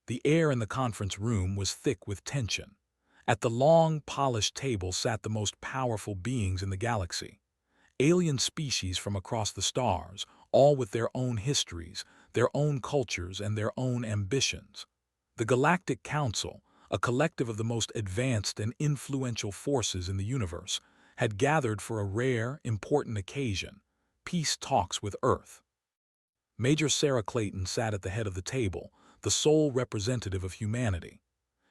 The air in the conference room was thick with tension. At the long, polished table sat the most powerful beings in the galaxy. Alien species from across the stars, all with their own histories, their own cultures, and their own ambitions. The Galactic Council, a collective of the most advanced and influential forces in the universe, had gathered for a rare, important occasion: peace talks with Earth. Major Sarah Clayton sat at the head of the table, the sole representative of humanity.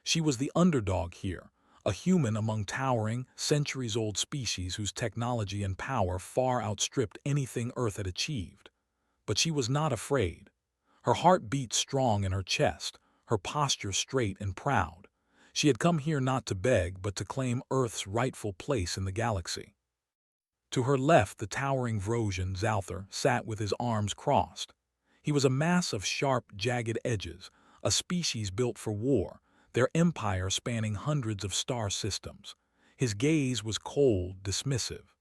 She was the underdog here, a human among towering, centuries-old species whose technology and power far outstripped anything Earth had achieved. But she was not afraid. Her heart beat strong in her chest, her posture straight and proud. She had come here not to beg, but to claim Earth's rightful place in the galaxy. To her left, the towering Vrosian Zalthar sat with his arms crossed. He was a mass of sharp, jagged edges, a species built for war, their empire spanning hundreds of star systems. His gaze was cold, dismissive.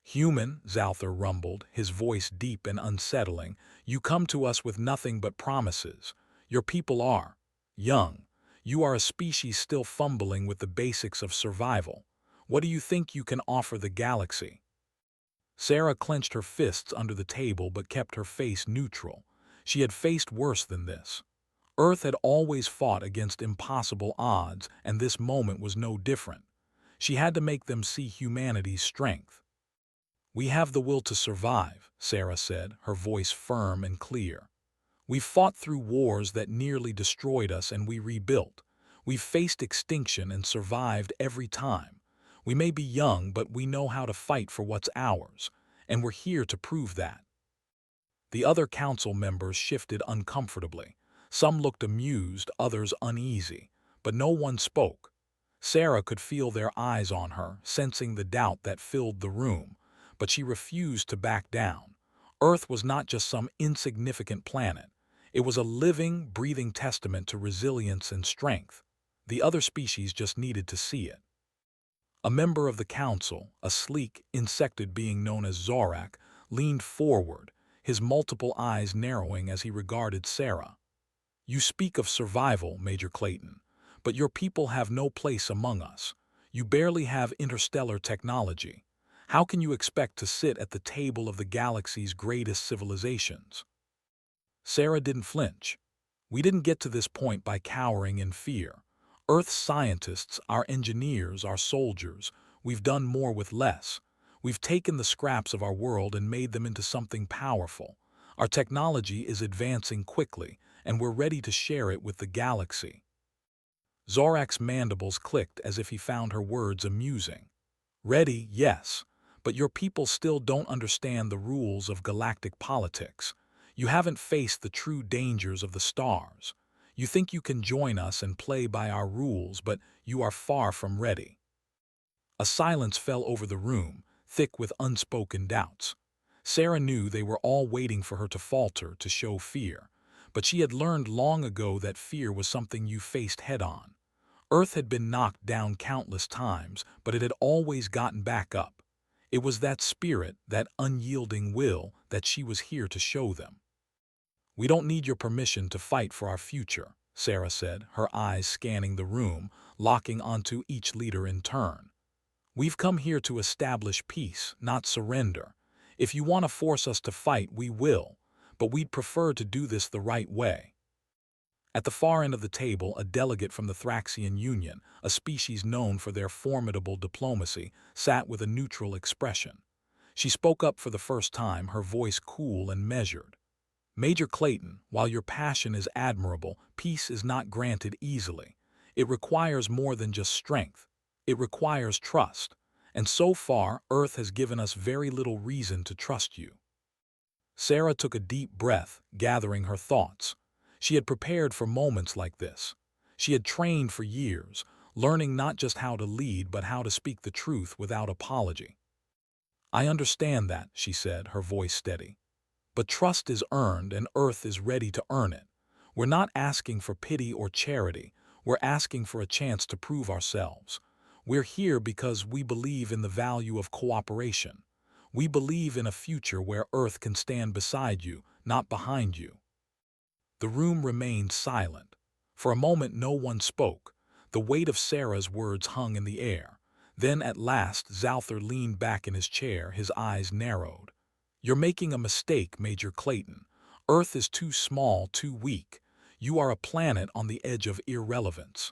"Human," Zalthar rumbled, his voice deep and unsettling, "you come to us with nothing but promises. Your people are young. You are a species still fumbling with the basics of survival. What do you think you can offer the galaxy?" Sarah clenched her fists under the table but kept her face neutral. She had faced worse than this. Earth had always fought against impossible odds, and this moment was no different. She had to make them see humanity's strength. "We have the will to survive," Sarah said, her voice firm and clear. "We've fought through wars that nearly destroyed us, and we rebuilt. We've faced extinction and survived every time. We may be young, but we know how to fight for what's ours, and we're here to prove that." The other council members shifted uncomfortably. Some looked amused, others uneasy, but no one spoke. Sarah could feel their eyes on her, sensing the doubt that filled the room, but she refused to back down. Earth was not just some insignificant planet. It was a living, breathing testament to resilience and strength. The other species just needed to see it. A member of the council, a sleek, insected being known as Zorak, leaned forward, his multiple eyes narrowing as he regarded Sarah. "You speak of survival, Major Clayton, but your people have no place among us. You barely have interstellar technology. How can you expect to sit at the table of the galaxy's greatest civilizations?" Sarah didn't flinch. "We didn't get to this point by cowering in fear. Earth's scientists, our engineers, our soldiers, we've done more with less. We've taken the scraps of our world and made them into something powerful. Our technology is advancing quickly, and we're ready to share it with the galaxy." Zorak's mandibles clicked as if he found her words amusing. "Ready, yes, but your people still don't understand the rules of galactic politics. You haven't faced the true dangers of the stars. You think you can join us and play by our rules, but you are far from ready." A silence fell over the room, thick with unspoken doubts. Sarah knew they were all waiting for her to falter, to show fear. But she had learned long ago that fear was something you faced head-on. Earth had been knocked down countless times, but it had always gotten back up. It was that spirit, that unyielding will, that she was here to show them. "We don't need your permission to fight for our future," Sarah said, her eyes scanning the room, locking onto each leader in turn. "We've come here to establish peace, not surrender. If you want to force us to fight, we will, but we'd prefer to do this the right way." At the far end of the table, a delegate from the Thraxian Union, a species known for their formidable diplomacy, sat with a neutral expression. She spoke up for the first time, her voice cool and measured. "Major Clayton, while your passion is admirable, peace is not granted easily. It requires more than just strength. It requires trust. And so far, Earth has given us very little reason to trust you." Sarah took a deep breath, gathering her thoughts. She had prepared for moments like this. She had trained for years, learning not just how to lead, but how to speak the truth without apology. "I understand that," she said, her voice steady. "But trust is earned, and Earth is ready to earn it. We're not asking for pity or charity. We're asking for a chance to prove ourselves. We're here because we believe in the value of cooperation. We believe in a future where Earth can stand beside you, not behind you." The room remained silent. For a moment no one spoke. The weight of Sarah's words hung in the air. Then at last Zalthar leaned back in his chair, his eyes narrowed. "You're making a mistake, Major Clayton. Earth is too small, too weak. You are a planet on the edge of irrelevance."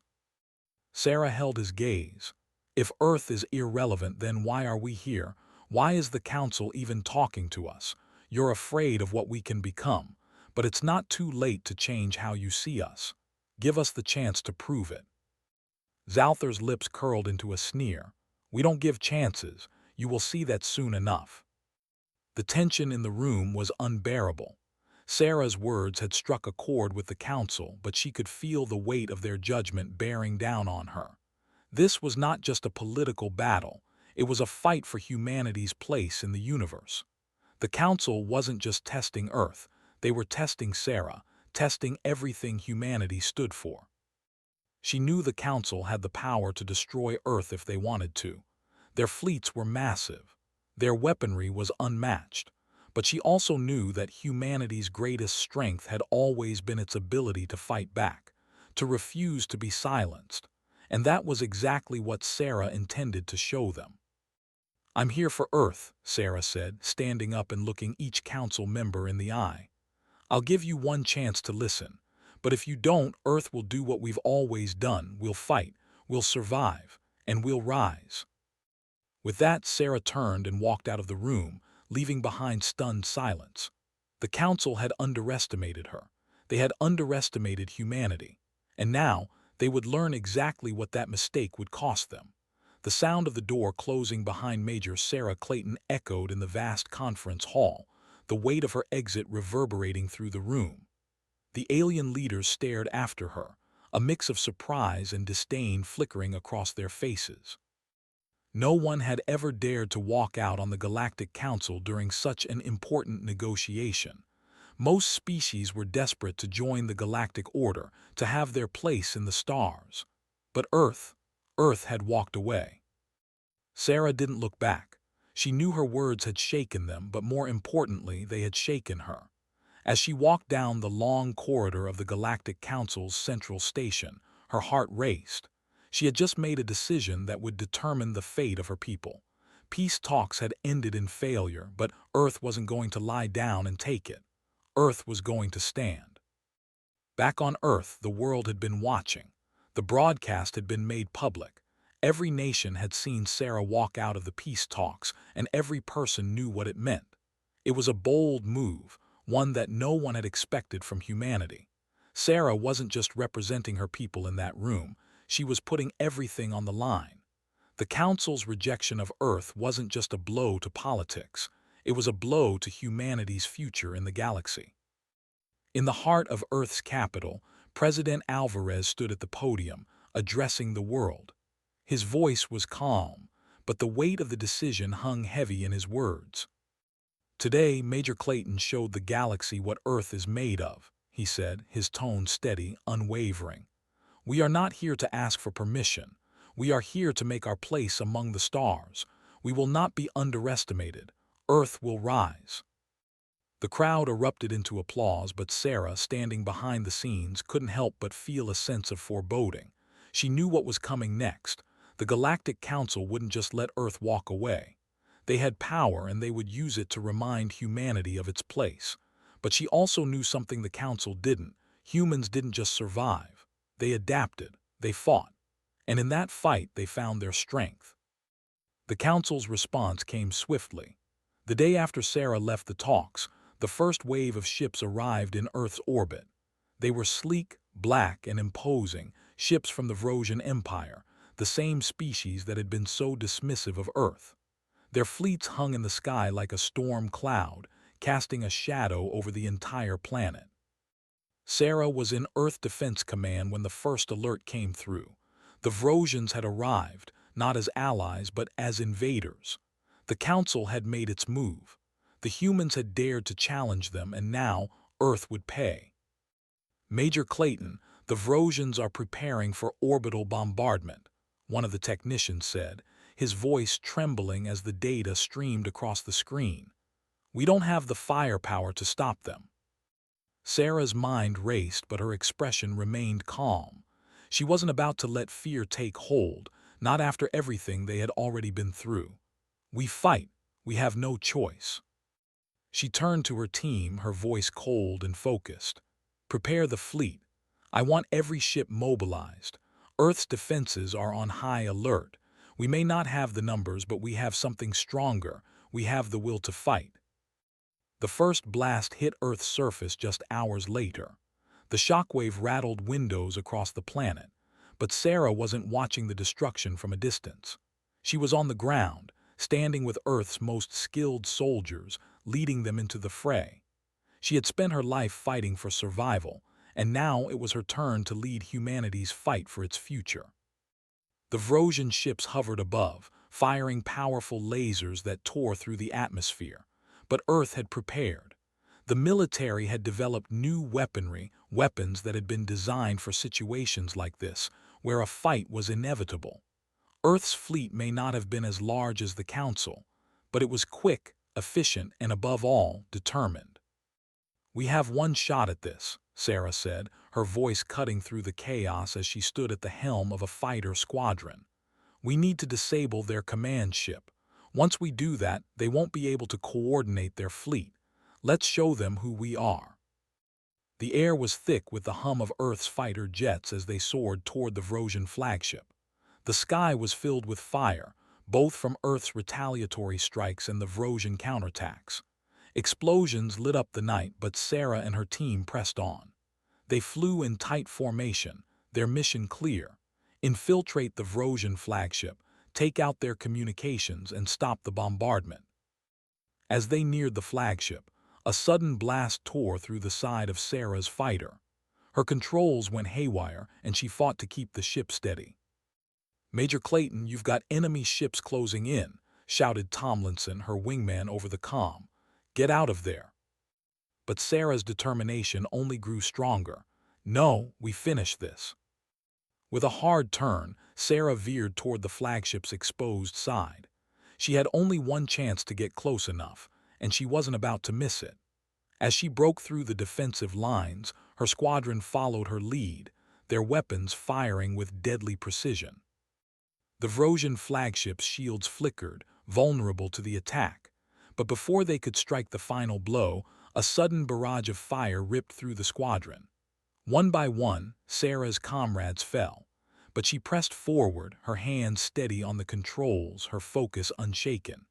Sarah held his gaze. "If Earth is irrelevant, then why are we here? Why is the Council even talking to us? You're afraid of what we can become, but it's not too late to change how you see us. Give us the chance to prove it." Zalthar's lips curled into a sneer. "We don't give chances. You will see that soon enough." The tension in the room was unbearable. Sarah's words had struck a chord with the Council, but she could feel the weight of their judgment bearing down on her. This was not just a political battle, it was a fight for humanity's place in the universe. The Council wasn't just testing Earth, they were testing Sarah, testing everything humanity stood for. She knew the Council had the power to destroy Earth if they wanted to. Their fleets were massive. Their weaponry was unmatched. But she also knew that humanity's greatest strength had always been its ability to fight back, to refuse to be silenced. And that was exactly what Sarah intended to show them. "I'm here for Earth," Sarah said, standing up and looking each Council member in the eye. "I'll give you one chance to listen. But if you don't, Earth will do what we've always done. We'll fight, we'll survive, and we'll rise." With that, Sarah turned and walked out of the room, leaving behind stunned silence. The Council had underestimated her. They had underestimated humanity. And now, they would learn exactly what that mistake would cost them. The sound of the door closing behind Major Sarah Clayton echoed in the vast conference hall, the weight of her exit reverberating through the room. The alien leaders stared after her, a mix of surprise and disdain flickering across their faces. No one had ever dared to walk out on the Galactic Council during such an important negotiation. Most species were desperate to join the Galactic Order, to have their place in the stars. But Earth had walked away. Sarah didn't look back. She knew her words had shaken them, but more importantly, they had shaken her. As she walked down the long corridor of the Galactic Council's central station, her heart raced. She had just made a decision that would determine the fate of her people. Peace talks had ended in failure, but Earth wasn't going to lie down and take it. Earth was going to stand. Back on Earth, the world had been watching. The broadcast had been made public. Every nation had seen Sarah walk out of the peace talks, and every person knew what it meant. It was a bold move, one that no one had expected from humanity. Sarah wasn't just representing her people in that room, she was putting everything on the line. The Council's rejection of Earth wasn't just a blow to politics, it was a blow to humanity's future in the galaxy. In the heart of Earth's capital, President Alvarez stood at the podium, addressing the world. His voice was calm, but the weight of the decision hung heavy in his words. "Today, Major Clayton showed the galaxy what Earth is made of," he said, his tone steady, unwavering. "We are not here to ask for permission. We are here to make our place among the stars. We will not be underestimated. Earth will rise." The crowd erupted into applause, but Sarah, standing behind the scenes, couldn't help but feel a sense of foreboding. She knew what was coming next. The Galactic Council wouldn't just let Earth walk away. They had power, and they would use it to remind humanity of its place. But she also knew something the Council didn't. Humans didn't just survive. They adapted. They fought. And in that fight, they found their strength. The Council's response came swiftly. The day after Sarah left the talks, the first wave of ships arrived in Earth's orbit. They were sleek, black, and imposing, ships from the Vrosian Empire, the same species that had been so dismissive of Earth. Their fleets hung in the sky like a storm cloud, casting a shadow over the entire planet. Sarah was in Earth Defense Command when the first alert came through. The Vrosians had arrived, not as allies but as invaders. The Council had made its move. The humans had dared to challenge them, and now Earth would pay. "Major Clayton, the Vrosians are preparing for orbital bombardment," one of the technicians said, his voice trembling as the data streamed across the screen. "We don't have the firepower to stop them." Sarah's mind raced, but her expression remained calm. She wasn't about to let fear take hold, not after everything they had already been through. We fight. We have no choice. She turned to her team, her voice cold and focused. Prepare the fleet. I want every ship mobilized. Earth's defenses are on high alert. We may not have the numbers, but we have something stronger. We have the will to fight. The first blast hit Earth's surface just hours later. The shockwave rattled windows across the planet, but Sarah wasn't watching the destruction from a distance. She was on the ground, standing with Earth's most skilled soldiers, leading them into the fray. She had spent her life fighting for survival, and now it was her turn to lead humanity's fight for its future. The Vrosian ships hovered above, firing powerful lasers that tore through the atmosphere. But Earth had prepared. The military had developed new weapons that had been designed for situations like this, where a fight was inevitable. Earth's fleet may not have been as large as the Council, but it was quick, efficient, and above all, determined. We have one shot at this, Sarah said, her voice cutting through the chaos as she stood at the helm of a fighter squadron. We need to disable their command ship. Once we do that, they won't be able to coordinate their fleet. Let's show them who we are. The air was thick with the hum of Earth's fighter jets as they soared toward the Vrosian flagship. The sky was filled with fire, both from Earth's retaliatory strikes and the Vrosian counterattacks. Explosions lit up the night, but Sarah and her team pressed on. They flew in tight formation, their mission clear: infiltrate the Vrosian flagship, take out their communications, and stop the bombardment. As they neared the flagship, a sudden blast tore through the side of Sarah's fighter. Her controls went haywire, and she fought to keep the ship steady. "Major Clayton, you've got enemy ships closing in," shouted Tomlinson, her wingman, over the comm. "Get out of there." But Sarah's determination only grew stronger. "No, we finish this." With a hard turn, Sarah veered toward the flagship's exposed side. She had only one chance to get close enough, and she wasn't about to miss it. As she broke through the defensive lines, her squadron followed her lead, their weapons firing with deadly precision. The Vrosian flagship's shields flickered, vulnerable to the attack. But before they could strike the final blow, a sudden barrage of fire ripped through the squadron. One by one, Sarah's comrades fell, but she pressed forward, her hands steady on the controls, her focus unshaken.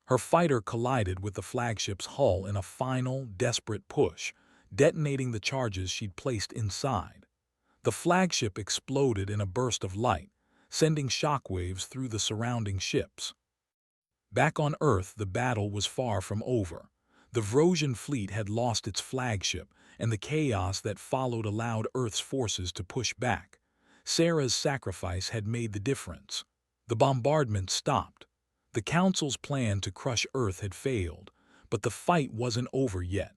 Her fighter collided with the flagship's hull in a final, desperate push, detonating the charges she'd placed inside. The flagship exploded in a burst of light, sending shockwaves through the surrounding ships. Back on Earth, the battle was far from over. The Vrosian fleet had lost its flagship, and the chaos that followed allowed Earth's forces to push back. Sarah's sacrifice had made the difference. The bombardment stopped. The Council's plan to crush Earth had failed, but the fight wasn't over yet.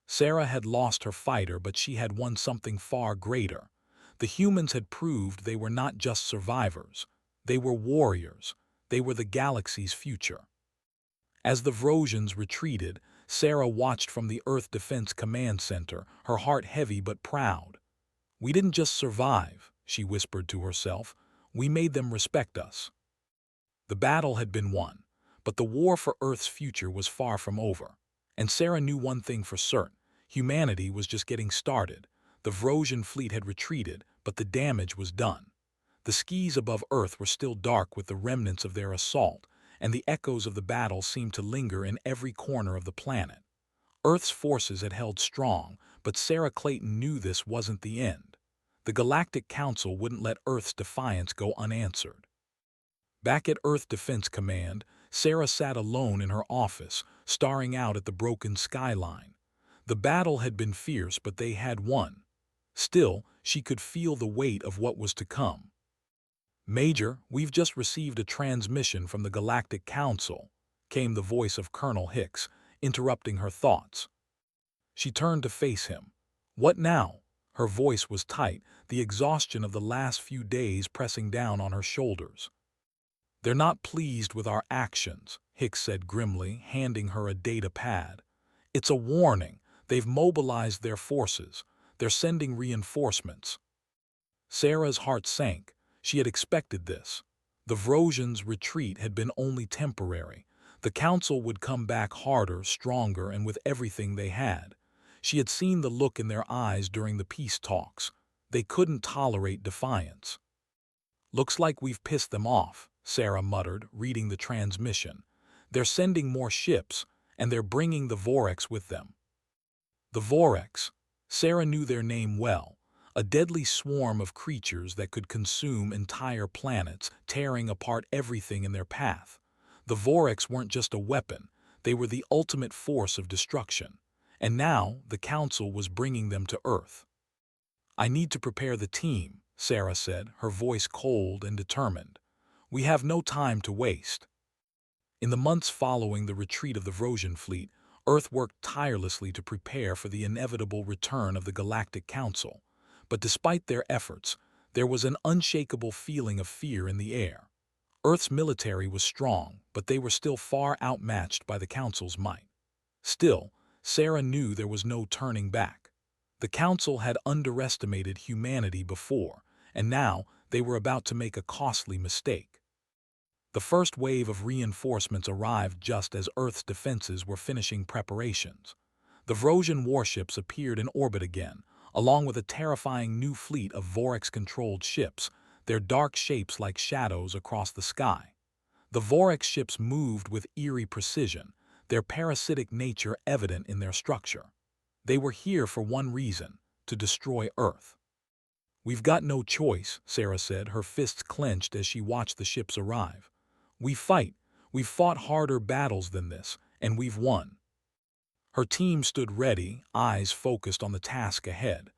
Sarah had lost her fighter, but she had won something far greater. The humans had proved they were not just survivors. They were warriors. They were the galaxy's future. As the Vrosians retreated, Sarah watched from the Earth Defense Command Center, her heart heavy but proud. "We didn't just survive," she whispered to herself. "We made them respect us." The battle had been won, but the war for Earth's future was far from over. And Sarah knew one thing for certain: humanity was just getting started. The Vrosian fleet had retreated, but the damage was done. The skies above Earth were still dark with the remnants of their assault, and the echoes of the battle seemed to linger in every corner of the planet. Earth's forces had held strong, but Sarah Clayton knew this wasn't the end. The Galactic Council wouldn't let Earth's defiance go unanswered. Back at Earth Defense Command, Sarah sat alone in her office, staring out at the broken skyline. The battle had been fierce, but they had won. Still, she could feel the weight of what was to come. "Major, we've just received a transmission from the Galactic Council," came the voice of Colonel Hicks, interrupting her thoughts. She turned to face him. "What now?" Her voice was tight, the exhaustion of the last few days pressing down on her shoulders. "They're not pleased with our actions," Hicks said grimly, handing her a data pad. "It's a warning. They've mobilized their forces. They're sending reinforcements. Sarah's heart sank. She had expected this. The Vrosians' retreat had been only temporary. The council would come back harder, stronger, and with everything they had. She had seen the look in their eyes during the peace talks. They couldn't tolerate defiance. "Looks like we've pissed them off," Sarah muttered, reading the transmission. "They're sending more ships, and they're bringing the Voreks with them." The Voreks. Sarah knew their name well. A deadly swarm of creatures that could consume entire planets, tearing apart everything in their path. The Voreks weren't just a weapon. They were the ultimate force of destruction. And now the Council was bringing them to Earth. "I need to prepare the team," Sarah said, her voice cold and determined. "We have no time to waste." In the months following the retreat of the Vrosian fleet, Earth worked tirelessly to prepare for the inevitable return of the Galactic Council. But despite their efforts, there was an unshakable feeling of fear in the air. Earth's military was strong, but they were still far outmatched by the Council's might. Still, Sarah knew there was no turning back. The Council had underestimated humanity before, and now they were about to make a costly mistake. The first wave of reinforcements arrived just as Earth's defenses were finishing preparations. The Vrosian warships appeared in orbit again, along with a terrifying new fleet of Vorex-controlled ships, their dark shapes like shadows across the sky. The Vorex ships moved with eerie precision, their parasitic nature evident in their structure. They were here for one reason: to destroy Earth. "We've got no choice," Sarah said, her fists clenched as she watched the ships arrive. "We fight. We've fought harder battles than this, and we've won." Her team stood ready, eyes focused on the task ahead.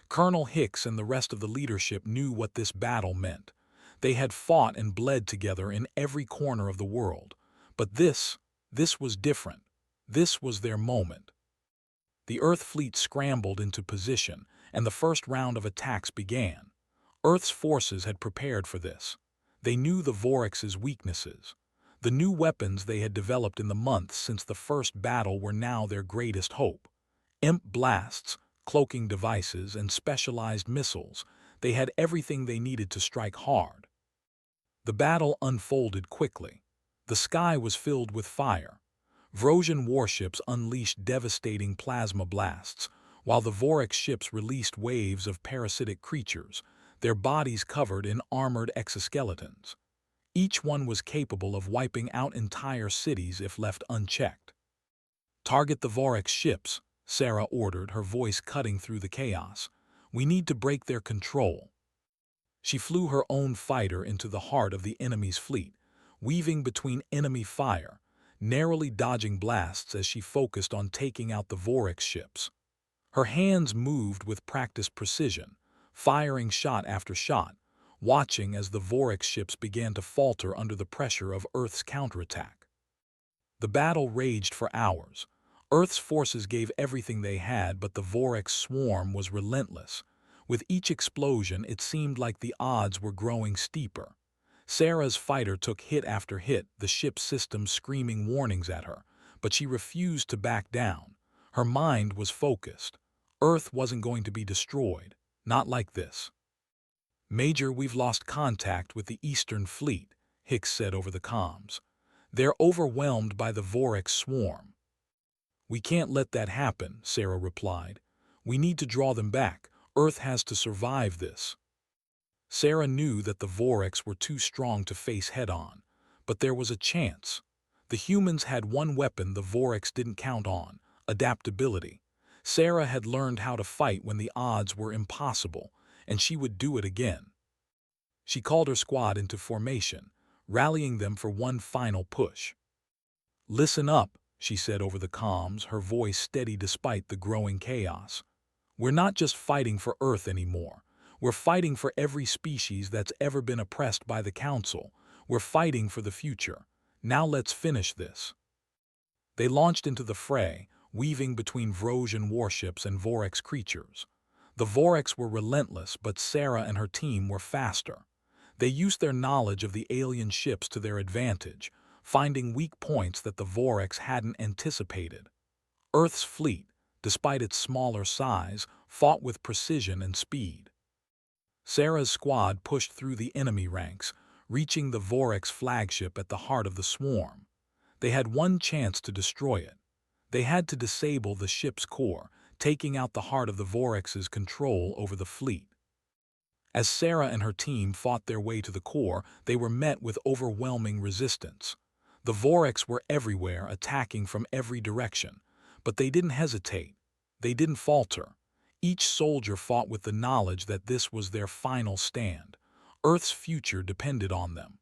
Colonel Hicks and the rest of the leadership knew what this battle meant. They had fought and bled together in every corner of the world. But this was different. This was their moment. The Earth fleet scrambled into position, and the first round of attacks began. Earth's forces had prepared for this. They knew the Vorex's weaknesses. The new weapons they had developed in the months since the first battle were now their greatest hope. Imp blasts, cloaking devices, and specialized missiles. They had everything they needed to strike hard. The battle unfolded quickly. The sky was filled with fire. Vrosian warships unleashed devastating plasma blasts, while the Vorex ships released waves of parasitic creatures, their bodies covered in armored exoskeletons. Each one was capable of wiping out entire cities if left unchecked. "Target the Vorex ships," Sarah ordered, her voice cutting through the chaos. "We need to break their control." She flew her own fighter into the heart of the enemy's fleet, weaving between enemy fire, narrowly dodging blasts as she focused on taking out the Vorex ships. Her hands moved with practiced precision, firing shot after shot, watching as the Vorex ships began to falter under the pressure of Earth's counterattack. The battle raged for hours. Earth's forces gave everything they had, but the Vorex swarm was relentless. With each explosion, it seemed like the odds were growing steeper. Sarah's fighter took hit after hit, the ship's system screaming warnings at her, but she refused to back down. Her mind was focused. Earth wasn't going to be destroyed. Not like this. "Major, we've lost contact with the Eastern Fleet," Hicks said over the comms. "They're overwhelmed by the Vorex swarm." "We can't let that happen," Sarah replied. "We need to draw them back. Earth has to survive this." Sarah knew that the Vorex were too strong to face head-on, but there was a chance. The humans had one weapon the Vorex didn't count on: adaptability. Sarah had learned how to fight when the odds were impossible, and she would do it again. She called her squad into formation, rallying them for one final push. "Listen up," she said over the comms, her voice steady despite the growing chaos. "We're not just fighting for Earth anymore. We're fighting for every species that's ever been oppressed by the Council. We're fighting for the future. Now let's finish this." They launched into the fray, weaving between Vrosian warships and Vorex creatures. The Vorex were relentless, but Sarah and her team were faster. They used their knowledge of the alien ships to their advantage, finding weak points that the Vorex hadn't anticipated. Earth's fleet, despite its smaller size, fought with precision and speed. Sarah's squad pushed through the enemy ranks, reaching the Vorix flagship at the heart of the swarm. They had one chance to destroy it. They had to disable the ship's core, taking out the heart of the Vorix's control over the fleet. As Sarah and her team fought their way to the core, they were met with overwhelming resistance. The Vorix were everywhere, attacking from every direction. But they didn't hesitate. They didn't falter. Each soldier fought with the knowledge that this was their final stand. Earth's future depended on them.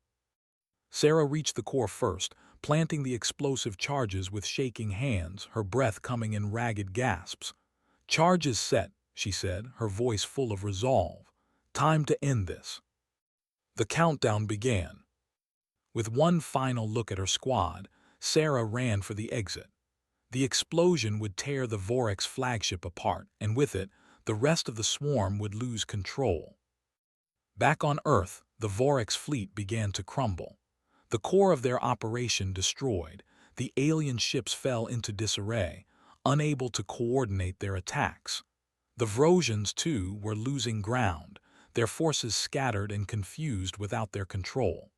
Sarah reached the core first, planting the explosive charges with shaking hands, her breath coming in ragged gasps. "Charges set," she said, her voice full of resolve. "Time to end this." The countdown began. With one final look at her squad, Sarah ran for the exit. The explosion would tear the Vorix flagship apart, and with it, the rest of the swarm would lose control. Back on Earth, the Vorix fleet began to crumble. The core of their operation destroyed, the alien ships fell into disarray, unable to coordinate their attacks. The Vrosians, too, were losing ground, their forces scattered and confused without their control.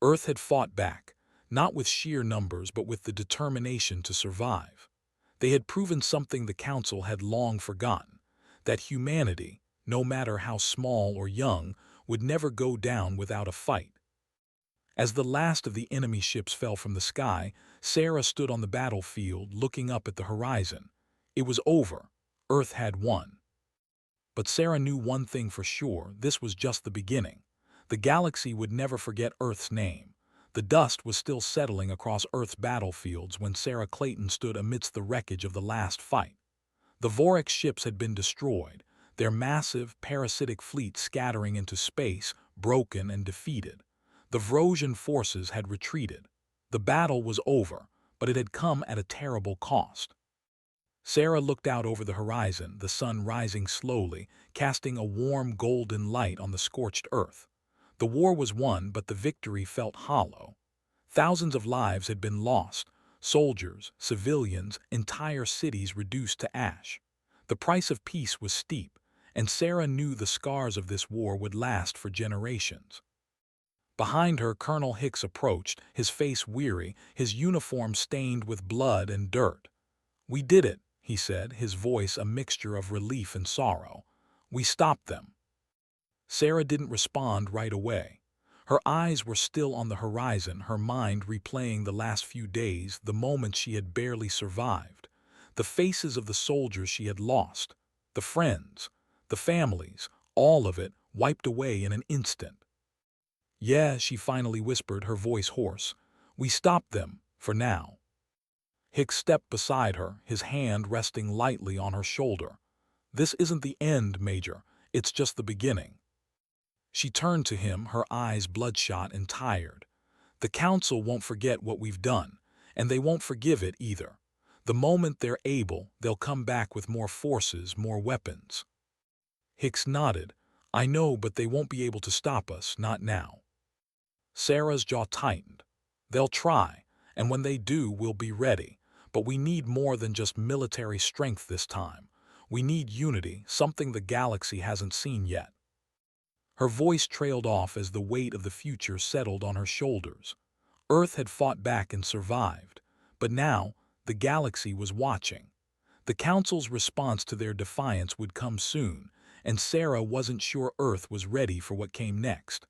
Earth had fought back, not with sheer numbers but with the determination to survive. They had proven something the Council had long forgotten, that humanity, no matter how small or young, would never go down without a fight. As the last of the enemy ships fell from the sky, Sarah stood on the battlefield looking up at the horizon. It was over. Earth had won. But Sarah knew one thing for sure: this was just the beginning. The galaxy would never forget Earth's name. The dust was still settling across Earth's battlefields when Sarah Clayton stood amidst the wreckage of the last fight. The Vorix ships had been destroyed, their massive, parasitic fleet scattering into space, broken and defeated. The Vrosian forces had retreated. The battle was over, but it had come at a terrible cost. Sarah looked out over the horizon, the sun rising slowly, casting a warm golden light on the scorched earth. The war was won, but the victory felt hollow. Thousands of lives had been lost, soldiers, civilians, entire cities reduced to ash. The price of peace was steep, and Sarah knew the scars of this war would last for generations. Behind her, Colonel Hicks approached, his face weary, his uniform stained with blood and dirt. "We did it," he said, his voice a mixture of relief and sorrow. "We stopped them." Sarah didn't respond right away. Her eyes were still on the horizon, her mind replaying the last few days, the moments she had barely survived. The faces of the soldiers she had lost, the friends, the families, all of it wiped away in an instant. "Yeah," she finally whispered, her voice hoarse. "We stopped them, for now." Hicks stepped beside her, his hand resting lightly on her shoulder. "This isn't the end, Major. It's just the beginning." She turned to him, her eyes bloodshot and tired. "The Council won't forget what we've done, and they won't forgive it either. The moment they're able, they'll come back with more forces, more weapons." Hicks nodded. "I know, but they won't be able to stop us, not now." Sarah's jaw tightened. "They'll try, and when they do, we'll be ready. But we need more than just military strength this time. We need unity, something the galaxy hasn't seen yet." Her voice trailed off as the weight of the future settled on her shoulders. Earth had fought back and survived, but now the galaxy was watching. The Council's response to their defiance would come soon, and Sarah wasn't sure Earth was ready for what came next.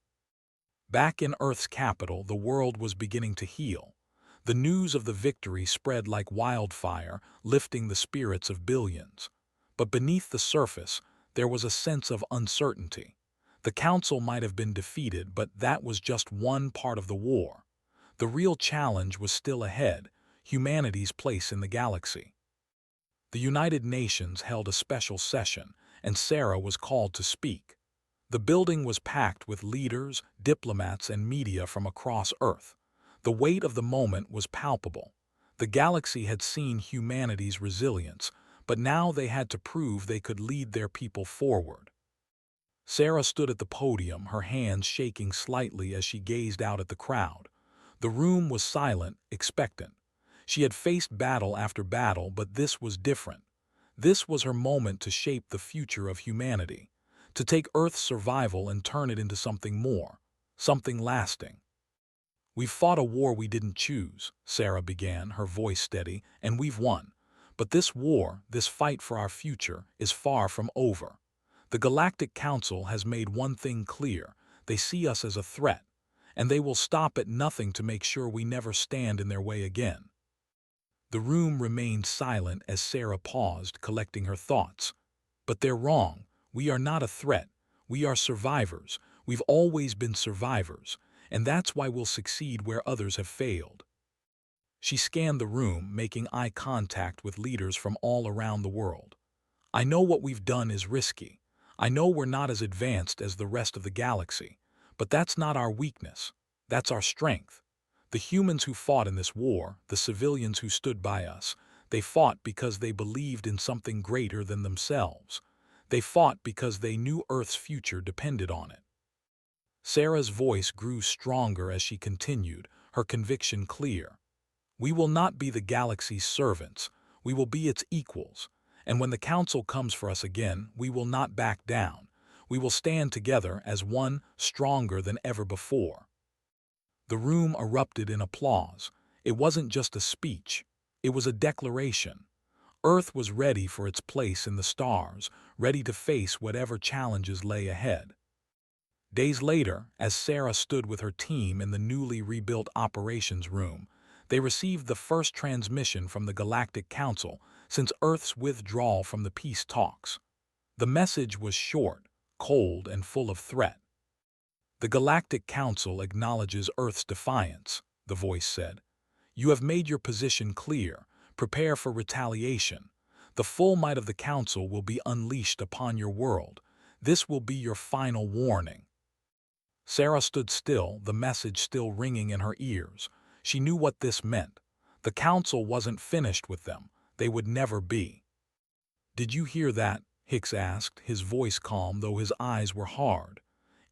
Back in Earth's capital, the world was beginning to heal. The news of the victory spread like wildfire, lifting the spirits of billions. But beneath the surface, there was a sense of uncertainty. The Council might have been defeated, but that was just one part of the war. The real challenge was still ahead: humanity's place in the galaxy. The United Nations held a special session, and Sarah was called to speak. The building was packed with leaders, diplomats, and media from across Earth. The weight of the moment was palpable. The galaxy had seen humanity's resilience, but now they had to prove they could lead their people forward. Sarah stood at the podium, her hands shaking slightly as she gazed out at the crowd. The room was silent, expectant. She had faced battle after battle, but this was different. This was her moment to shape the future of humanity, to take Earth's survival and turn it into something more, something lasting. "We've fought a war we didn't choose," Sarah began, her voice steady, "and we've won. But this war, this fight for our future, is far from over. The Galactic Council has made one thing clear: they see us as a threat, and they will stop at nothing to make sure we never stand in their way again." The room remained silent as Sarah paused, collecting her thoughts. "But they're wrong. We are not a threat. We are survivors. We've always been survivors, and that's why we'll succeed where others have failed." She scanned the room, making eye contact with leaders from all around the world. "I know what we've done is risky. I know we're not as advanced as the rest of the galaxy, but that's not our weakness. That's our strength. The humans who fought in this war, the civilians who stood by us, they fought because they believed in something greater than themselves. They fought because they knew Earth's future depended on it." Sarah's voice grew stronger as she continued, her conviction clear. "We will not be the galaxy's servants. We will be its equals. And when the Council comes for us again, we will not back down. We will stand together as one, stronger than ever before." The room erupted in applause. It wasn't just a speech. It was a declaration. Earth was ready for its place in the stars, ready to face whatever challenges lay ahead. Days later, as Sarah stood with her team in the newly rebuilt operations room, they received the first transmission from the Galactic Council since Earth's withdrawal from the peace talks. The message was short, cold, and full of threat. "The Galactic Council acknowledges Earth's defiance," the voice said. "You have made your position clear. Prepare for retaliation. The full might of the Council will be unleashed upon your world. This will be your final warning." Sarah stood still, the message still ringing in her ears. She knew what this meant. The Council wasn't finished with them. They would never be. "Did you hear that?" Hicks asked, his voice calm though his eyes were hard.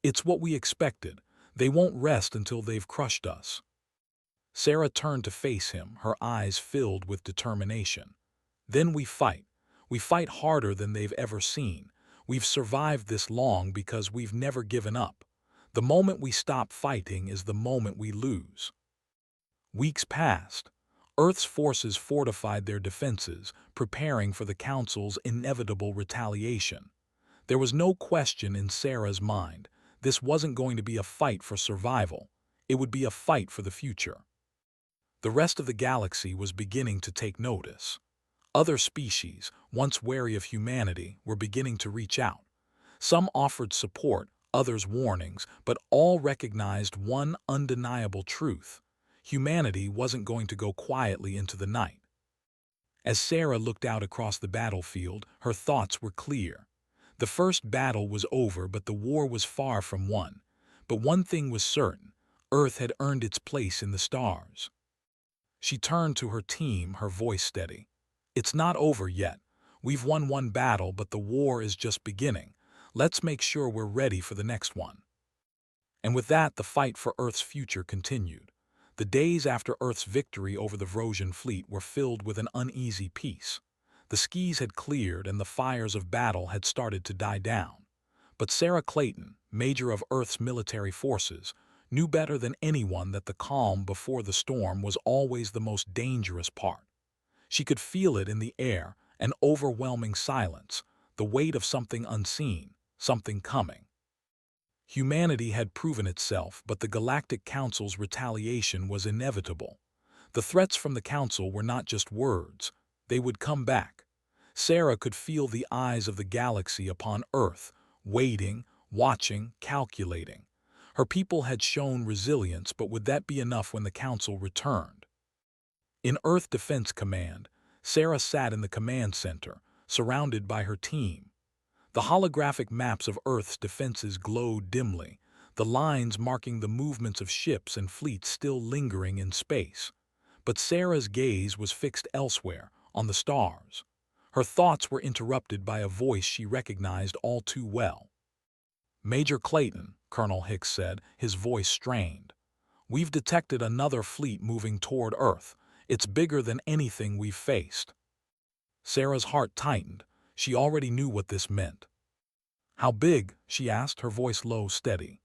"It's what we expected. They won't rest until they've crushed us." Sarah turned to face him, her eyes filled with determination. "Then we fight. We fight harder than they've ever seen. We've survived this long because we've never given up. The moment we stop fighting is the moment we lose." Weeks passed. Earth's forces fortified their defenses, preparing for the Council's inevitable retaliation. There was no question in Sarah's mind. This wasn't going to be a fight for survival. It would be a fight for the future. The rest of the galaxy was beginning to take notice. Other species, once wary of humanity, were beginning to reach out. Some offered support, others warnings, but all recognized one undeniable truth: humanity wasn't going to go quietly into the night. As Sarah looked out across the battlefield, her thoughts were clear. The first battle was over, but the war was far from won. But one thing was certain: Earth had earned its place in the stars. She turned to her team, her voice steady. "It's not over yet. We've won one battle, but the war is just beginning. Let's make sure we're ready for the next one." And with that, the fight for Earth's future continued. The days after Earth's victory over the Vrosian fleet were filled with an uneasy peace. The skies had cleared and the fires of battle had started to die down. But Sarah Clayton, Major of Earth's military forces, knew better than anyone that the calm before the storm was always the most dangerous part. She could feel it in the air, an overwhelming silence, the weight of something unseen, something coming. Humanity had proven itself, but the Galactic Council's retaliation was inevitable. The threats from the Council were not just words. They would come back. Sarah could feel the eyes of the galaxy upon Earth, waiting, watching, calculating. Her people had shown resilience, but would that be enough when the Council returned? In Earth Defense Command, Sarah sat in the command center, surrounded by her team. The holographic maps of Earth's defenses glowed dimly, the lines marking the movements of ships and fleets still lingering in space. But Sarah's gaze was fixed elsewhere, on the stars. Her thoughts were interrupted by a voice she recognized all too well. "Major Clayton," Colonel Hicks said, his voice strained. "We've detected another fleet moving toward Earth. It's bigger than anything we've faced." Sarah's heart tightened. She already knew what this meant. "How big?" she asked, her voice low, steady.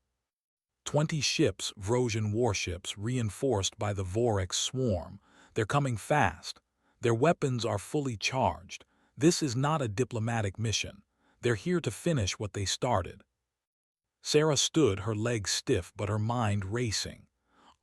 20 ships, Vrosian warships, reinforced by the Vorix swarm. They're coming fast. Their weapons are fully charged. This is not a diplomatic mission. They're here to finish what they started. Sarah stood, her legs stiff but her mind racing.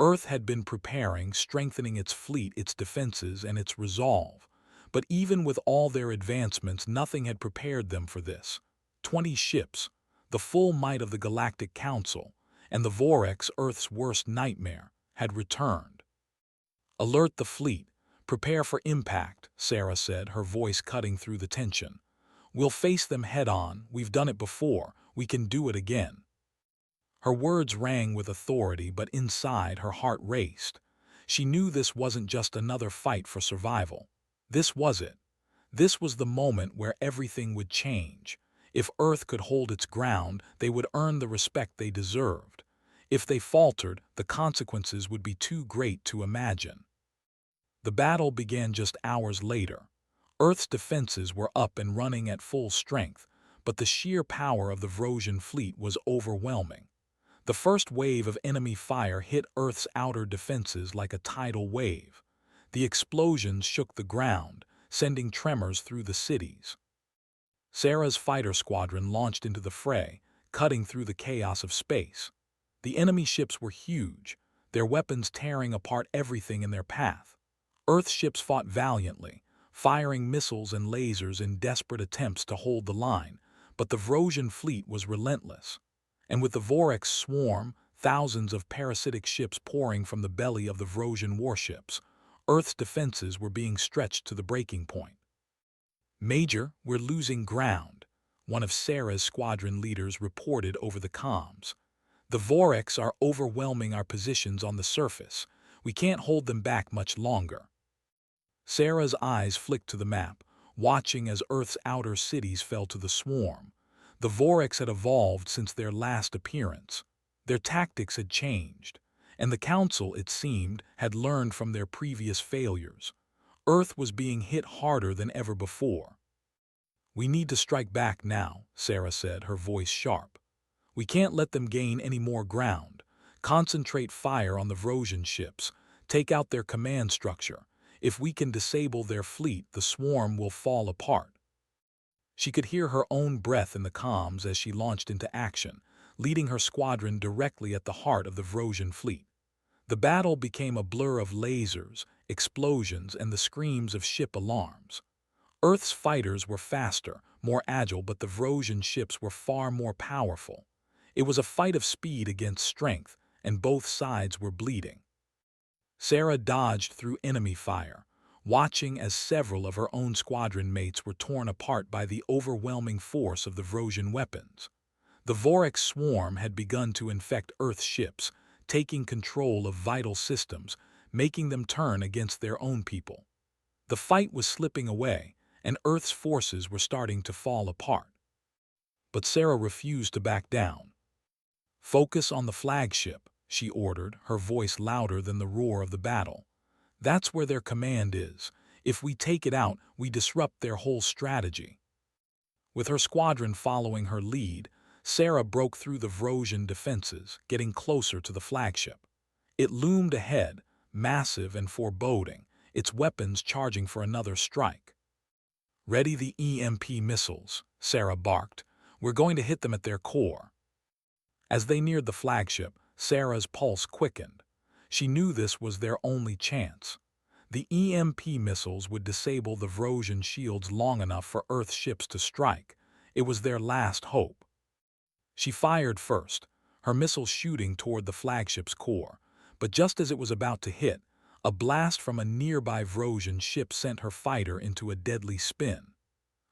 Earth had been preparing, strengthening its fleet, its defenses, and its resolve. But even with all their advancements, nothing had prepared them for this. 20 ships, the full might of the Galactic Council, and the Vorix, Earth's worst nightmare, had returned. "Alert the fleet. Prepare for impact," Sarah said, her voice cutting through the tension. "We'll face them head-on. We've done it before. We can do it again." Her words rang with authority, but inside her heart raced. She knew this wasn't just another fight for survival. This was it. This was the moment where everything would change. If Earth could hold its ground, they would earn the respect they deserved. If they faltered, the consequences would be too great to imagine. The battle began just hours later. Earth's defenses were up and running at full strength, but the sheer power of the Vrosian fleet was overwhelming. The first wave of enemy fire hit Earth's outer defenses like a tidal wave. The explosions shook the ground, sending tremors through the cities. Sarah's fighter squadron launched into the fray, cutting through the chaos of space. The enemy ships were huge, their weapons tearing apart everything in their path. Earth's ships fought valiantly, firing missiles and lasers in desperate attempts to hold the line, but the Vrosian fleet was relentless. And with the Vorix swarm, thousands of parasitic ships pouring from the belly of the Vrosian warships, Earth's defenses were being stretched to the breaking point. "Major, we're losing ground," one of Sarah's squadron leaders reported over the comms. "The Vorix are overwhelming our positions on the surface. We can't hold them back much longer." Sarah's eyes flicked to the map, watching as Earth's outer cities fell to the swarm. The Vorix had evolved since their last appearance. Their tactics had changed, and the Council, it seemed, had learned from their previous failures. Earth was being hit harder than ever before. "We need to strike back now," Sarah said, her voice sharp. "We can't let them gain any more ground. Concentrate fire on the Vrosian ships. Take out their command structure. If we can disable their fleet, the swarm will fall apart." She could hear her own breath in the comms as she launched into action, leading her squadron directly at the heart of the Vrosian fleet. The battle became a blur of lasers, explosions, and the screams of ship alarms. Earth's fighters were faster, more agile, but the Vrosian ships were far more powerful. It was a fight of speed against strength, and both sides were bleeding. Sarah dodged through enemy fire, watching as several of her own squadron mates were torn apart by the overwhelming force of the Vrosian weapons. The Vorix swarm had begun to infect Earth's ships, taking control of vital systems, making them turn against their own people. The fight was slipping away, and Earth's forces were starting to fall apart. But Sarah refused to back down. "Focus on the flagship," she ordered, her voice louder than the roar of the battle. "That's where their command is. If we take it out, we disrupt their whole strategy." With her squadron following her lead, Sarah broke through the Vrosian defenses, getting closer to the flagship. It loomed ahead, massive and foreboding, its weapons charging for another strike. "Ready the EMP missiles," Sarah barked. "We're going to hit them at their core." As they neared the flagship, Sarah's pulse quickened. She knew this was their only chance. The EMP missiles would disable the Vrosian shields long enough for Earth's ships to strike. It was their last hope. She fired first, her missile shooting toward the flagship's core, but just as it was about to hit, a blast from a nearby Vrosian ship sent her fighter into a deadly spin.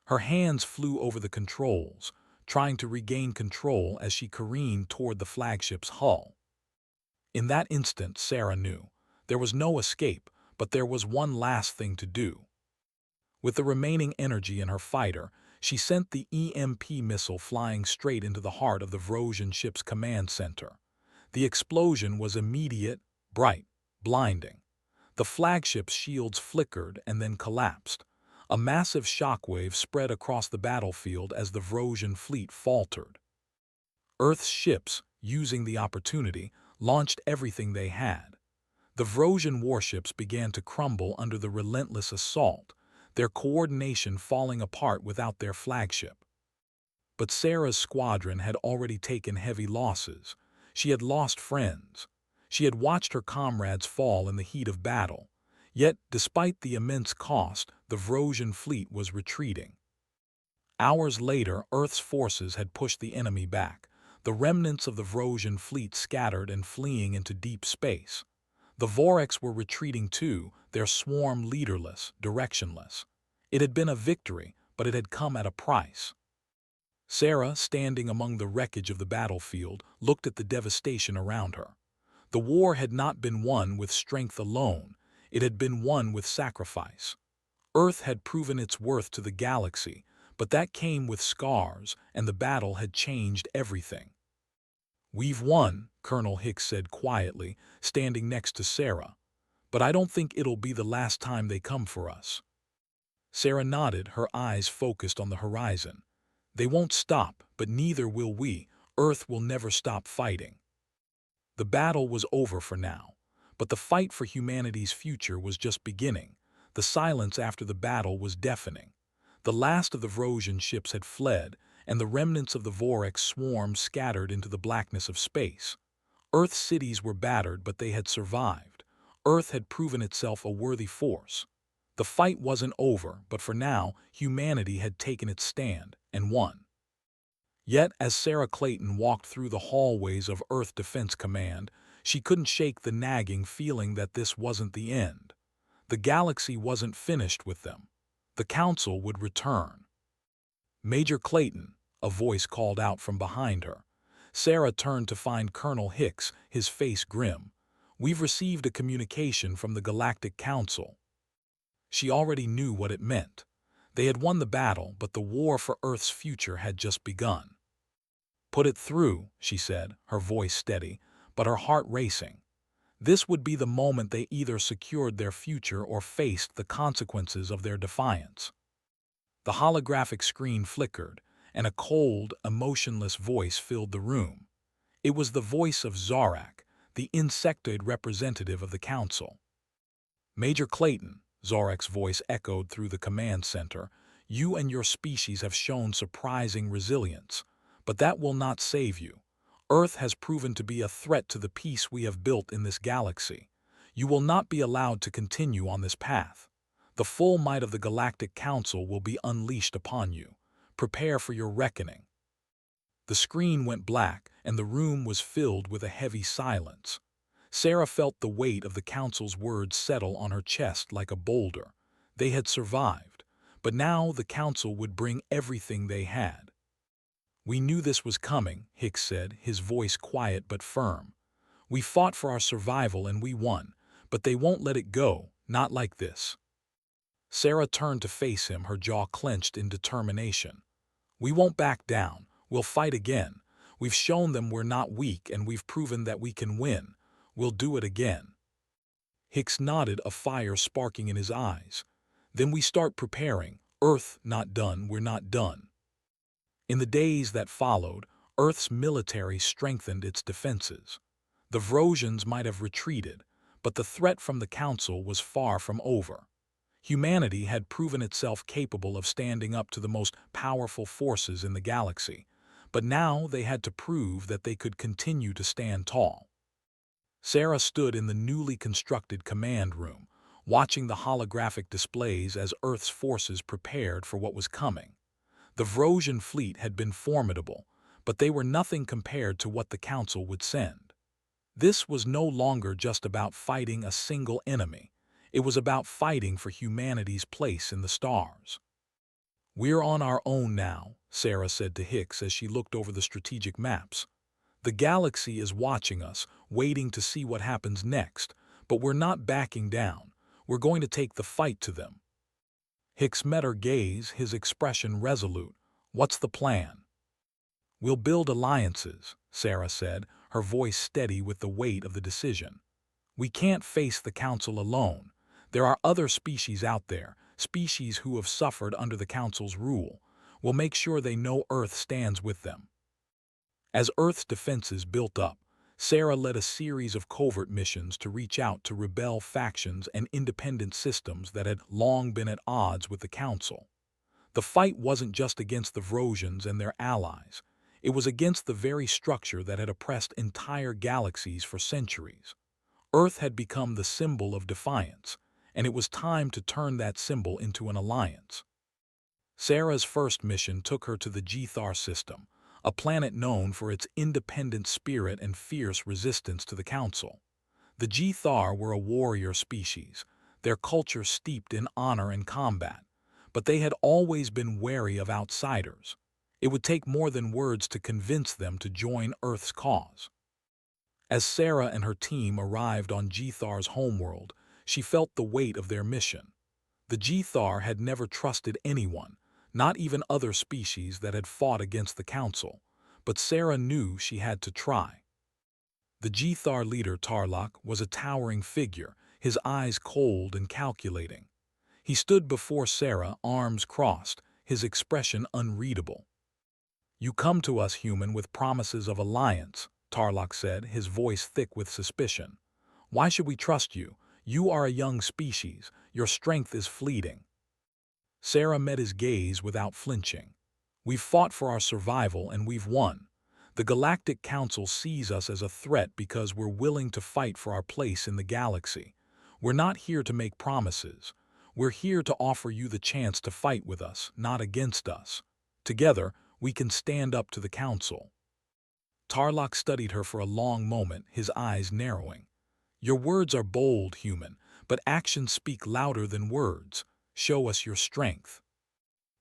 Her hands flew over the controls, trying to regain control as she careened toward the flagship's hull. In that instant, Sarah knew there was no escape, but there was one last thing to do. With the remaining energy in her fighter, she sent the EMP missile flying straight into the heart of the Vrosian ship's command center. The explosion was immediate, bright, blinding. The flagship's shields flickered and then collapsed. A massive shockwave spread across the battlefield as the Vrosian fleet faltered. Earth's ships, using the opportunity, launched everything they had. The Vrosian warships began to crumble under the relentless assault, their coordination falling apart without their flagship. But Sarah's squadron had already taken heavy losses. She had lost friends. She had watched her comrades fall in the heat of battle. Yet, despite the immense cost, the Vrosian fleet was retreating. Hours later, Earth's forces had pushed the enemy back, the remnants of the Vrosian fleet scattered and fleeing into deep space. The Voreks were retreating too, their swarm leaderless, directionless. It had been a victory, but it had come at a price. Sarah, standing among the wreckage of the battlefield, looked at the devastation around her. The war had not been won with strength alone, it had been won with sacrifice. Earth had proven its worth to the galaxy, but that came with scars, and the battle had changed everything. "We've won," Colonel Hicks said quietly, standing next to Sarah. "But I don't think it'll be the last time they come for us." Sarah nodded, her eyes focused on the horizon. "They won't stop, but neither will we. Earth will never stop fighting." The battle was over for now, but the fight for humanity's future was just beginning. The silence after the battle was deafening. The last of the Vrosian ships had fled, and the remnants of the Voreks swarmed scattered into the blackness of space. Earth's cities were battered, but they had survived. Earth had proven itself a worthy force. The fight wasn't over, but for now, humanity had taken its stand and won. Yet, as Sarah Clayton walked through the hallways of Earth Defense Command, she couldn't shake the nagging feeling that this wasn't the end. The galaxy wasn't finished with them. The Council would return. "Major Clayton," a voice called out from behind her. Sarah turned to find Colonel Hicks, his face grim. "We've received a communication from the Galactic Council." She already knew what it meant. They had won the battle, but the war for Earth's future had just begun. "Put it through," she said, her voice steady, but her heart racing. This would be the moment they either secured their future or faced the consequences of their defiance. The holographic screen flickered, and a cold, emotionless voice filled the room. It was the voice of Zorak, the insectoid representative of the Council. "Major Clayton," Zorak's voice echoed through the command center, "you and your species have shown surprising resilience, but that will not save you. Earth has proven to be a threat to the peace we have built in this galaxy. You will not be allowed to continue on this path. The full might of the Galactic Council will be unleashed upon you. Prepare for your reckoning." The screen went black, and the room was filled with a heavy silence. Sarah felt the weight of the Council's words settle on her chest like a boulder. They had survived, but now the Council would bring everything they had. "We knew this was coming," Hicks said, his voice quiet but firm. "We fought for our survival and we won, but they won't let it go, not like this." Sarah turned to face him, her jaw clenched in determination. "We won't back down. We'll fight again. We've shown them we're not weak, and we've proven that we can win. We'll do it again." Hicks nodded, a fire sparking in his eyes. "Then we start preparing. Earth not done, we're not done." In the days that followed, Earth's military strengthened its defenses. The Vrosians might have retreated, but the threat from the Council was far from over. Humanity had proven itself capable of standing up to the most powerful forces in the galaxy, but now they had to prove that they could continue to stand tall. Sarah stood in the newly constructed command room, watching the holographic displays as Earth's forces prepared for what was coming. The Vrosian fleet had been formidable, but they were nothing compared to what the Council would send. This was no longer just about fighting a single enemy. It was about fighting for humanity's place in the stars. "We're on our own now," Sarah said to Hicks as she looked over the strategic maps. "The galaxy is watching us, waiting to see what happens next, but we're not backing down. We're going to take the fight to them." Hicks met her gaze, his expression resolute. "What's the plan?" "We'll build alliances," Sarah said, her voice steady with the weight of the decision. "We can't face the Council alone. There are other species out there, species who have suffered under the Council's rule. We'll make sure they know Earth stands with them. As Earth's defenses built up, Sarah led a series of covert missions to reach out to rebel factions and independent systems that had long been at odds with the Council. The fight wasn't just against the Vrosians and their allies. It was against the very structure that had oppressed entire galaxies for centuries. Earth had become the symbol of defiance, and it was time to turn that symbol into an alliance. Sarah's first mission took her to the Gethar system, a planet known for its independent spirit and fierce resistance to the Council. The Gethar were a warrior species, their culture steeped in honor and combat, but they had always been wary of outsiders. It would take more than words to convince them to join Earth's cause. As Sarah and her team arrived on Gethar's homeworld, she felt the weight of their mission. The Gethar had never trusted anyone, not even other species that had fought against the Council, but Sarah knew she had to try. The Gethar leader Tarlok was a towering figure, his eyes cold and calculating. He stood before Sarah, arms crossed, his expression unreadable. "You come to us, human, with promises of alliance," Tarlok said, his voice thick with suspicion. "Why should we trust you? You are a young species. Your strength is fleeting." Sarah met his gaze without flinching. "We've fought for our survival and we've won. The Galactic Council sees us as a threat because we're willing to fight for our place in the galaxy. We're not here to make promises. We're here to offer you the chance to fight with us, not against us. Together, we can stand up to the Council." Tarlok studied her for a long moment, his eyes narrowing. "Your words are bold, human, but actions speak louder than words. Show us your strength."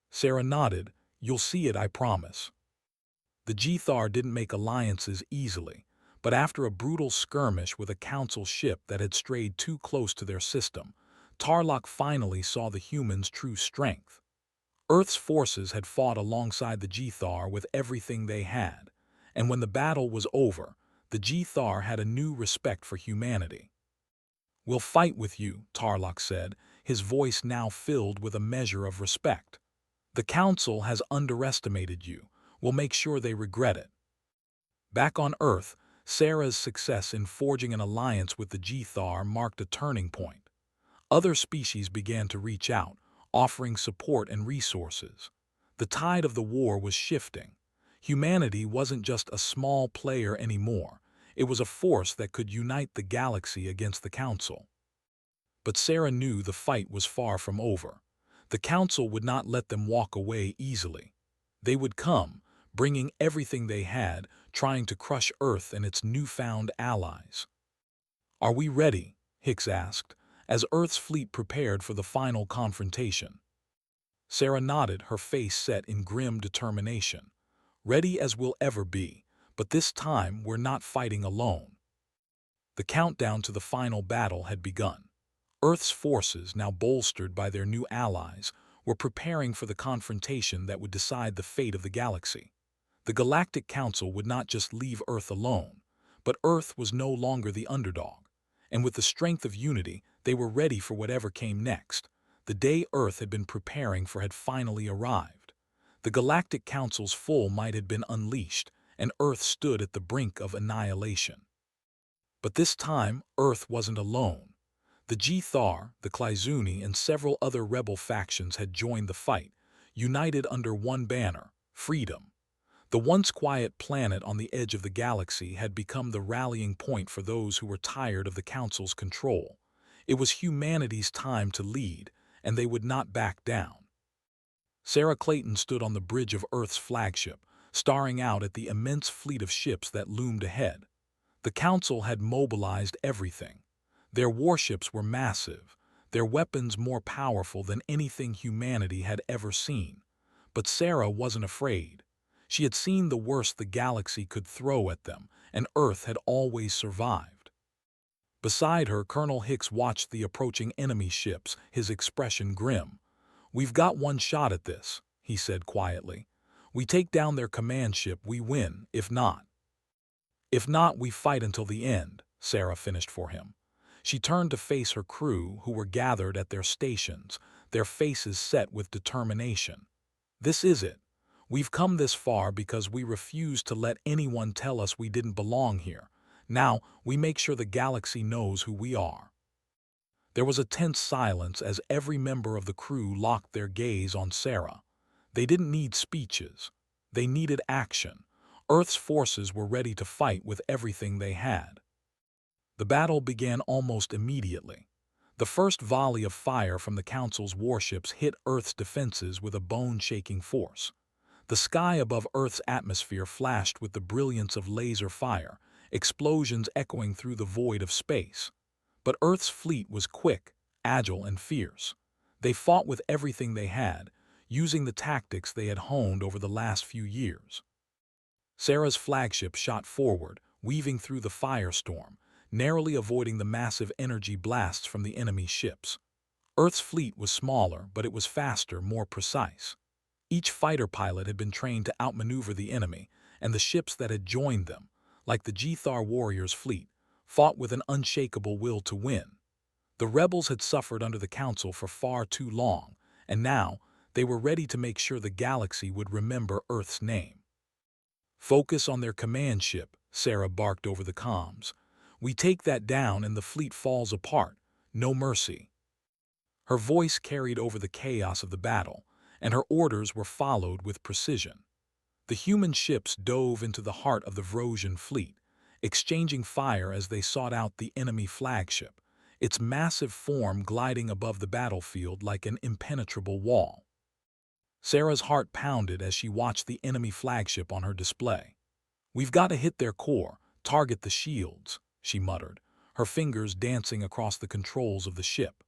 Sarah nodded. "You'll see it, I promise." The Gethar didn't make alliances easily, but after a brutal skirmish with a Council ship that had strayed too close to their system, Tarlok finally saw the humans' true strength. Earth's forces had fought alongside the Gethar with everything they had, and when the battle was over, the Gethar had a new respect for humanity. "We'll fight with you," Tarlok said, his voice now filled with a measure of respect. "The Council has underestimated you. We'll make sure they regret it." Back on Earth, Sarah's success in forging an alliance with the Gethar marked a turning point. Other species began to reach out, offering support and resources. The tide of the war was shifting. Humanity wasn't just a small player anymore. It was a force that could unite the galaxy against the Council. But Sarah knew the fight was far from over. The Council would not let them walk away easily. They would come, bringing everything they had, trying to crush Earth and its newfound allies. "Are we ready?" Hicks asked, as Earth's fleet prepared for the final confrontation. Sarah nodded, her face set in grim determination. "Ready as we'll ever be, but this time we're not fighting alone." The countdown to the final battle had begun. Earth's forces, now bolstered by their new allies, were preparing for the confrontation that would decide the fate of the galaxy. The Galactic Council would not just leave Earth alone, but Earth was no longer the underdog, and with the strength of unity, they were ready for whatever came next. The day Earth had been preparing for had finally arrived. The Galactic Council's full might had been unleashed, and Earth stood at the brink of annihilation. But this time, Earth wasn't alone. The Gethar, the Klaizuni, and several other rebel factions had joined the fight, united under one banner: freedom. The once quiet planet on the edge of the galaxy had become the rallying point for those who were tired of the Council's control. It was humanity's time to lead, and they would not back down. Sarah Clayton stood on the bridge of Earth's flagship, staring out at the immense fleet of ships that loomed ahead. The Council had mobilized everything. Their warships were massive, their weapons more powerful than anything humanity had ever seen. But Sarah wasn't afraid. She had seen the worst the galaxy could throw at them, and Earth had always survived. Beside her, Colonel Hicks watched the approaching enemy ships, his expression grim. "We've got one shot at this," he said quietly. "We take down their command ship, we win. If not, we fight until the end," Sarah finished for him. She turned to face her crew, who were gathered at their stations, their faces set with determination. This is it. We've come this far because we refuse to let anyone tell us we didn't belong here. Now, we make sure the galaxy knows who we are. There was a tense silence as every member of the crew locked their gaze on Sarah. They didn't need speeches. They needed action. Earth's forces were ready to fight with everything they had. The battle began almost immediately. The first volley of fire from the Council's warships hit Earth's defenses with a bone-shaking force. The sky above Earth's atmosphere flashed with the brilliance of laser fire, explosions echoing through the void of space. But Earth's fleet was quick, agile, and fierce. They fought with everything they had, using the tactics they had honed over the last few years. Sarah's flagship shot forward, weaving through the firestorm, narrowly avoiding the massive energy blasts from the enemy ships. Earth's fleet was smaller, but it was faster, more precise. Each fighter pilot had been trained to outmaneuver the enemy, and the ships that had joined them, like the Gethar warriors' fleet, fought with an unshakable will to win. The rebels had suffered under the Council for far too long, and now they were ready to make sure the galaxy would remember Earth's name. "Focus on their command ship," Sarah barked over the comms. "We take that down and the fleet falls apart. No mercy." Her voice carried over the chaos of the battle, and her orders were followed with precision. The human ships dove into the heart of the Vrosian fleet, exchanging fire as they sought out the enemy flagship, its massive form gliding above the battlefield like an impenetrable wall. Sarah's heart pounded as she watched the enemy flagship on her display. "We've got to hit their core, target the shields," she muttered, her fingers dancing across the controls of the ship.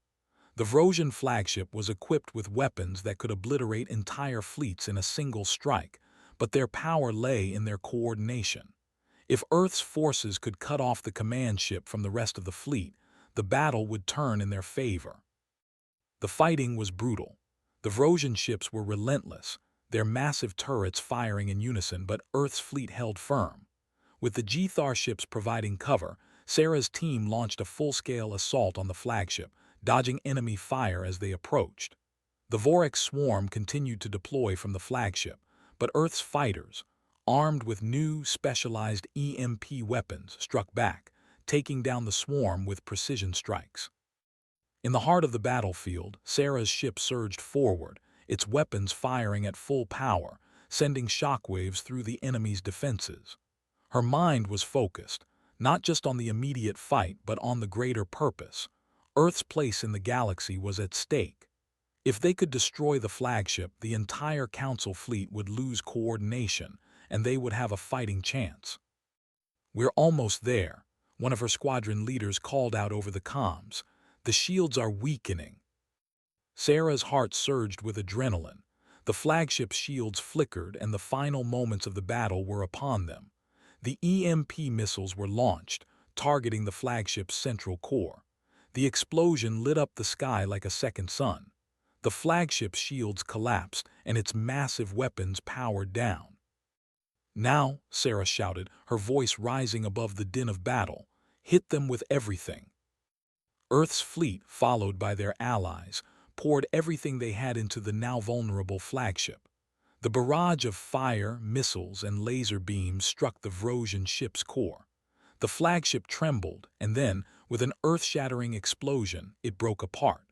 The Vrosian flagship was equipped with weapons that could obliterate entire fleets in a single strike, but their power lay in their coordination. If Earth's forces could cut off the command ship from the rest of the fleet, the battle would turn in their favor. The fighting was brutal. The Vrosian ships were relentless, their massive turrets firing in unison, but Earth's fleet held firm. With the Gethar ships providing cover, Sarah's team launched a full-scale assault on the flagship, dodging enemy fire as they approached. The Vorax swarm continued to deploy from the flagship, but Earth's fighters, armed with new, specialized EMP weapons, struck back, taking down the swarm with precision strikes. In the heart of the battlefield, Sarah's ship surged forward, its weapons firing at full power, sending shockwaves through the enemy's defenses. Her mind was focused, not just on the immediate fight but on the greater purpose. Earth's place in the galaxy was at stake. If they could destroy the flagship, the entire Council fleet would lose coordination, and they would have a fighting chance. "We're almost there," one of her squadron leaders called out over the comms. "The shields are weakening." Sarah's heart surged with adrenaline. The flagship's shields flickered, and the final moments of the battle were upon them. The EMP missiles were launched, targeting the flagship's central core. The explosion lit up the sky like a second sun. The flagship's shields collapsed, and its massive weapons powered down. "Now," Sarah shouted, her voice rising above the din of battle, "hit them with everything." Earth's fleet, followed by their allies, poured everything they had into the now vulnerable flagship. The barrage of fire, missiles, and laser beams struck the Vrosian ship's core. The flagship trembled, and then, with an earth-shattering explosion, it broke apart.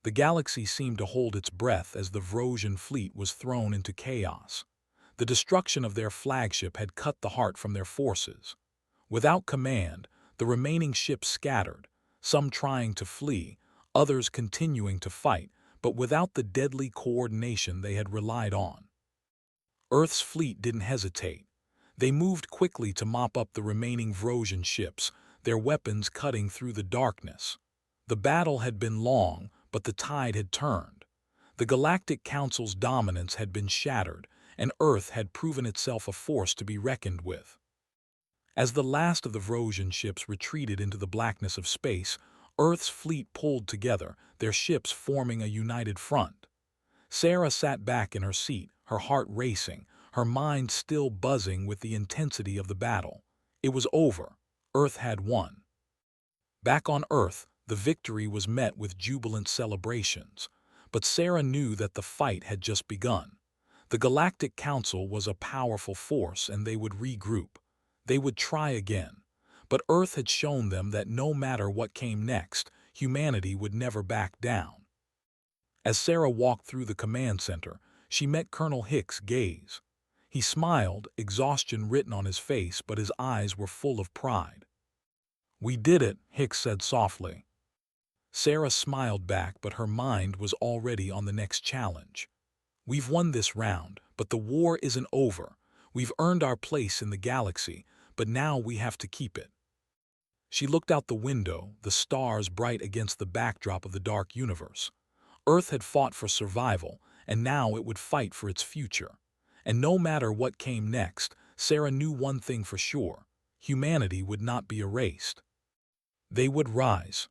The galaxy seemed to hold its breath as the Vrosian fleet was thrown into chaos. The destruction of their flagship had cut the heart from their forces. Without command, the remaining ships scattered, some trying to flee, others continuing to fight, but without the deadly coordination they had relied on. Earth's fleet didn't hesitate. They moved quickly to mop up the remaining Vrosian ships, their weapons cutting through the darkness. The battle had been long, but the tide had turned. The Galactic Council's dominance had been shattered, and Earth had proven itself a force to be reckoned with. As the last of the Vrosian ships retreated into the blackness of space, Earth's fleet pulled together, their ships forming a united front. Sarah sat back in her seat, her heart racing, her mind still buzzing with the intensity of the battle. It was over. Earth had won. Back on Earth, the victory was met with jubilant celebrations. But Sarah knew that the fight had just begun. The Galactic Council was a powerful force and they would regroup. They would try again. But Earth had shown them that no matter what came next, humanity would never back down. As Sarah walked through the command center, she met Colonel Hicks' gaze. He smiled, exhaustion written on his face, but his eyes were full of pride. "We did it," Hicks said softly. Sarah smiled back, but her mind was already on the next challenge. "We've won this round, but the war isn't over. We've earned our place in the galaxy, but now we have to keep it." She looked out the window, the stars bright against the backdrop of the dark universe. Earth had fought for survival, and now it would fight for its future. And no matter what came next, Sarah knew one thing for sure: humanity would not be erased. They would rise.